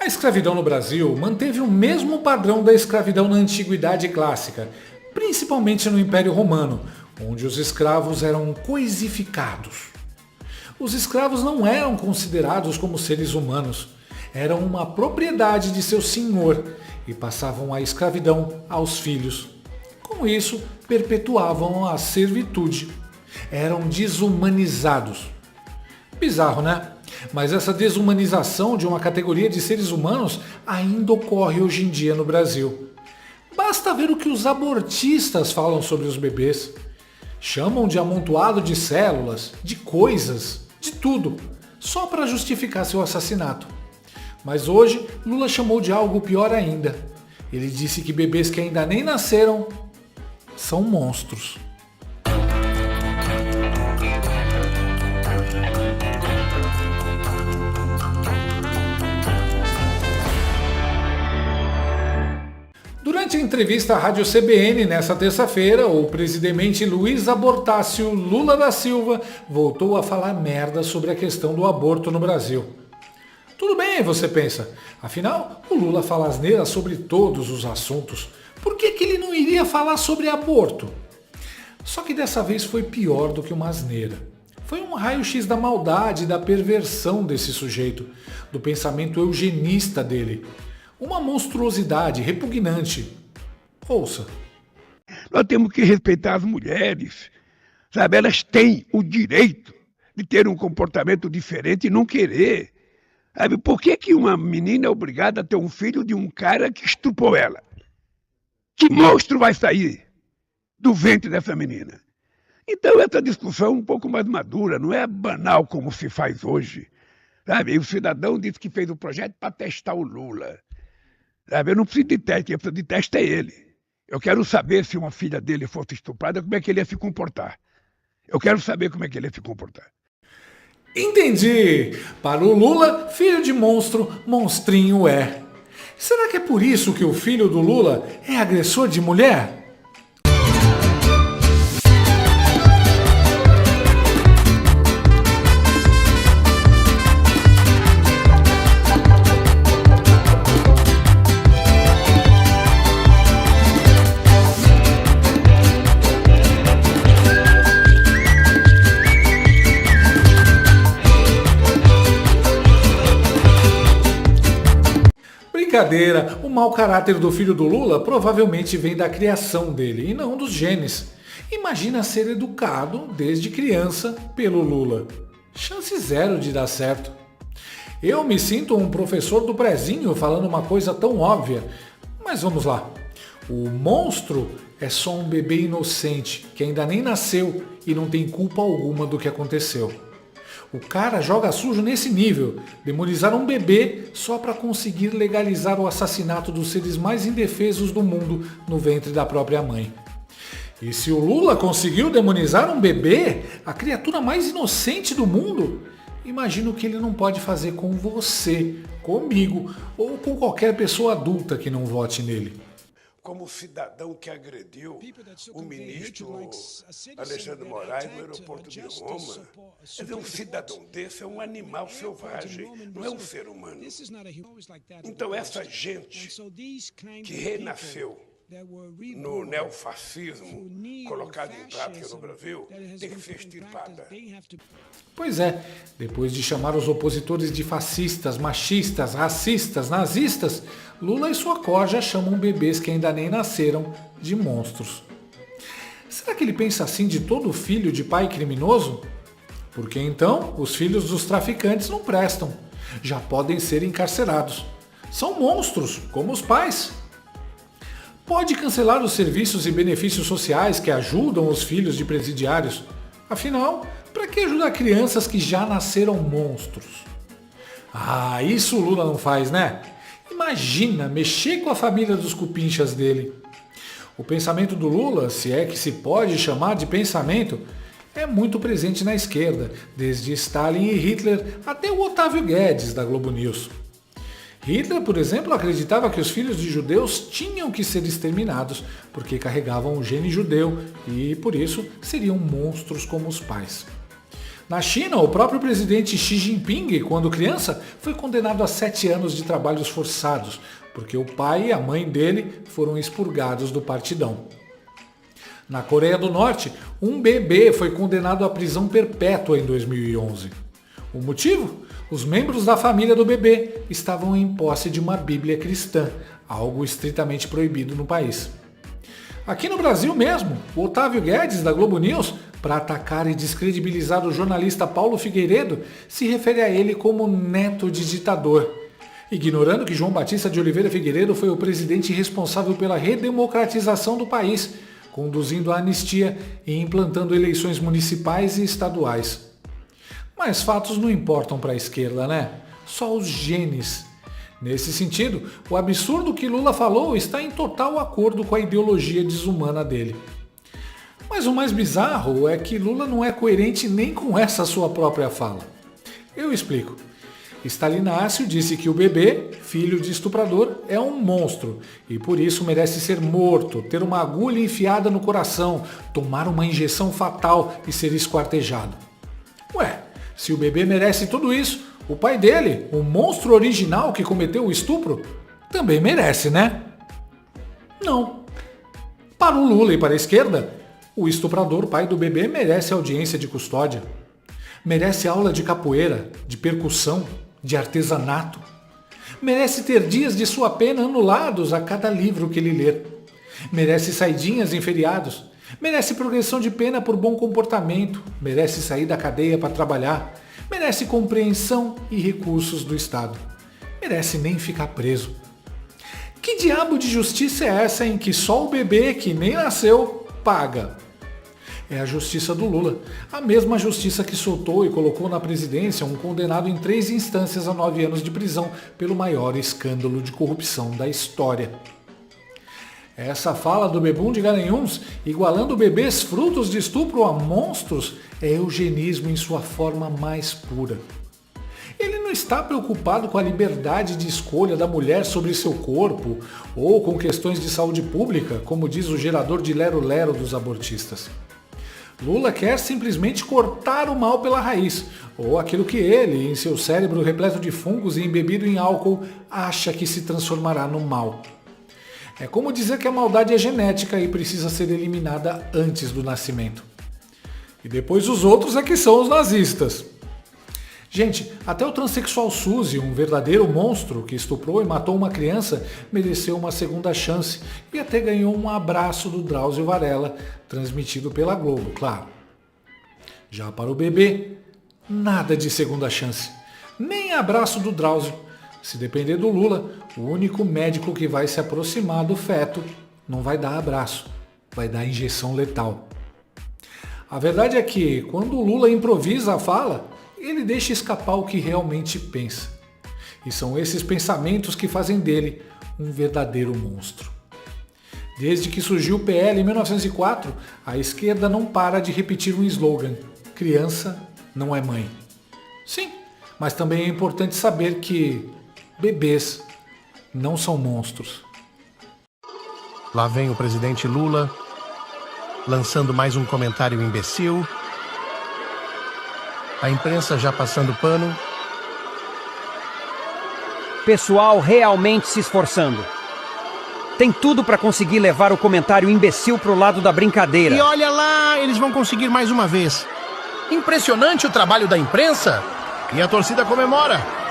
A escravidão no Brasil manteve o mesmo padrão da escravidão na Antiguidade Clássica, principalmente no Império Romano, onde os escravos eram coisificados. Os escravos não eram considerados como seres humanos, eram uma propriedade de seu senhor e passavam a escravidão aos filhos. Com isso, perpetuavam a servitude. Eram desumanizados. Bizarro, né? Mas essa desumanização de uma categoria de seres humanos ainda ocorre hoje em dia no Brasil. Basta ver o que os abortistas falam sobre os bebês. Chamam de amontoado de células, de coisas, de tudo, só para justificar seu assassinato. Mas hoje, Lula chamou de algo pior ainda. Ele disse que bebês que ainda nem nasceram são monstros. Durante a entrevista à Rádio CBN nesta terça-feira, o presidente Luiz Abortácio Lula da Silva voltou a falar merda sobre a questão do aborto no Brasil. Tudo bem, você pensa. Afinal, o Lula fala asneira sobre todos os assuntos. Por que ele não iria falar sobre aborto? Só que dessa vez foi pior do que uma asneira. Foi um raio-x da maldade e da perversão desse sujeito, do pensamento eugenista dele. Uma monstruosidade repugnante. Ouça. Nós temos que respeitar as mulheres, sabe? Elas têm o direito de ter um comportamento diferente e não querer. Sabe? Por que uma menina é obrigada a ter um filho de um cara que estuprou ela? Que monstro vai sair do ventre dessa menina? Então essa discussão é um pouco mais madura, não é banal como se faz hoje. Sabe? E o cidadão disse que fez o projeto para testar o Lula. Sabe? Eu não preciso de teste, quem precisa de teste é ele. Eu quero saber se uma filha dele fosse estuprada, como é que ele ia se comportar. Eu quero saber como é que ele ia se comportar. Entendi! Para o Lula, filho de monstro, monstrinho é. Será que é por isso que o filho do Lula é agressor de mulher? Brincadeira, o mau caráter do filho do Lula provavelmente vem da criação dele e não dos genes. Imagina ser educado desde criança pelo Lula. Chance zero de dar certo. Eu me sinto um professor do prezinho falando uma coisa tão óbvia. Mas vamos lá. O monstro é só um bebê inocente que ainda nem nasceu e não tem culpa alguma do que aconteceu. O cara joga sujo nesse nível, demonizar um bebê só para conseguir legalizar o assassinato dos seres mais indefesos do mundo no ventre da própria mãe. E se o Lula conseguiu demonizar um bebê, a criatura mais inocente do mundo, imagino o que ele não pode fazer com você, comigo ou com qualquer pessoa adulta que não vote nele. Como o cidadão que agrediu o ministro Alexandre Moraes no aeroporto de Roma. Quer dizer, um cidadão desse é um animal selvagem, não é um ser humano. Então essa gente que renasceu no neofascismo colocado em prática no Brasil tem que ser extirpada. Pois é, depois de chamar os opositores de fascistas, machistas, racistas, nazistas, Lula e sua corja chamam bebês que ainda nem nasceram de monstros. Será que ele pensa assim de todo filho de pai criminoso? Porque então os filhos dos traficantes não prestam, já podem ser encarcerados. São monstros, como os pais. Pode cancelar os serviços e benefícios sociais que ajudam os filhos de presidiários. Afinal, para que ajudar crianças que já nasceram monstros? Ah, isso o Lula não faz, né? Imagina mexer com a família dos cupinchas dele. O pensamento do Lula, se é que se pode chamar de pensamento, é muito presente na esquerda, desde Stalin e Hitler até o Otávio Guedes da Globo News. Hitler, por exemplo, acreditava que os filhos de judeus tinham que ser exterminados porque carregavam o gene judeu e, por isso, seriam monstros como os pais. Na China, o próprio presidente Xi Jinping, quando criança, foi condenado a 7 anos de trabalhos forçados, porque o pai e a mãe dele foram expurgados do partidão. Na Coreia do Norte, um bebê foi condenado à prisão perpétua em 2011. O motivo? Os membros da família do bebê estavam em posse de uma Bíblia cristã, algo estritamente proibido no país. Aqui no Brasil mesmo, o Otávio Guedes, da Globo News, para atacar e descredibilizar o jornalista Paulo Figueiredo, se refere a ele como neto de ditador, ignorando que João Batista de Oliveira Figueiredo foi o presidente responsável pela redemocratização do país, conduzindo a anistia e implantando eleições municipais e estaduais. Mas fatos não importam para a esquerda, né? Só os genes. Nesse sentido, o absurdo que Lula falou está em total acordo com a ideologia desumana dele. Mas o mais bizarro é que Lula não é coerente nem com essa sua própria fala. Eu explico. Stalinácio disse que o bebê, filho de estuprador, é um monstro e por isso merece ser morto, ter uma agulha enfiada no coração, tomar uma injeção fatal e ser esquartejado. Ué, se o bebê merece tudo isso, o pai dele, o monstro original que cometeu o estupro, também merece, né? Não. Para o Lula e para a esquerda, o estuprador, pai do bebê, merece audiência de custódia. Merece aula de capoeira, de percussão, de artesanato. Merece ter dias de sua pena anulados a cada livro que ele ler. Merece saidinhas em feriados. Merece progressão de pena por bom comportamento. Merece sair da cadeia para trabalhar. Merece compreensão e recursos do Estado. Merece nem ficar preso. Que diabo de justiça é essa em que só o bebê que nem nasceu paga? É a justiça do Lula, a mesma justiça que soltou e colocou na presidência um condenado em 3 instâncias a 9 anos de prisão pelo maior escândalo de corrupção da história. Essa fala do bebum de Garanhuns, igualando bebês frutos de estupro a monstros, é eugenismo em sua forma mais pura. Ele não está preocupado com a liberdade de escolha da mulher sobre seu corpo ou com questões de saúde pública, como diz o gerador de lero-lero dos abortistas. Lula quer simplesmente cortar o mal pela raiz, ou aquilo que ele, em seu cérebro repleto de fungos e embebido em álcool, acha que se transformará no mal. É como dizer que a maldade é genética e precisa ser eliminada antes do nascimento. E depois os outros é que são os nazistas. Gente, até o transexual Suzy, um verdadeiro monstro que estuprou e matou uma criança, mereceu uma segunda chance e até ganhou um abraço do Drauzio Varela, transmitido pela Globo, claro. Já para o bebê, nada de segunda chance, nem abraço do Drauzio. Se depender do Lula, o único médico que vai se aproximar do feto não vai dar abraço, vai dar injeção letal. A verdade é que, quando o Lula improvisa a fala, ele deixa escapar o que realmente pensa. E são esses pensamentos que fazem dele um verdadeiro monstro. Desde que surgiu o PL em 1904, a esquerda não para de repetir um slogan: criança não é mãe. Sim, mas também é importante saber que bebês não são monstros. Lá vem o presidente Lula, lançando mais um comentário imbecil. A imprensa já passando pano. Pessoal realmente se esforçando. Tem tudo para conseguir levar o comentário imbecil pro lado da brincadeira. E olha lá, eles vão conseguir mais uma vez. Impressionante o trabalho da imprensa. E a torcida comemora.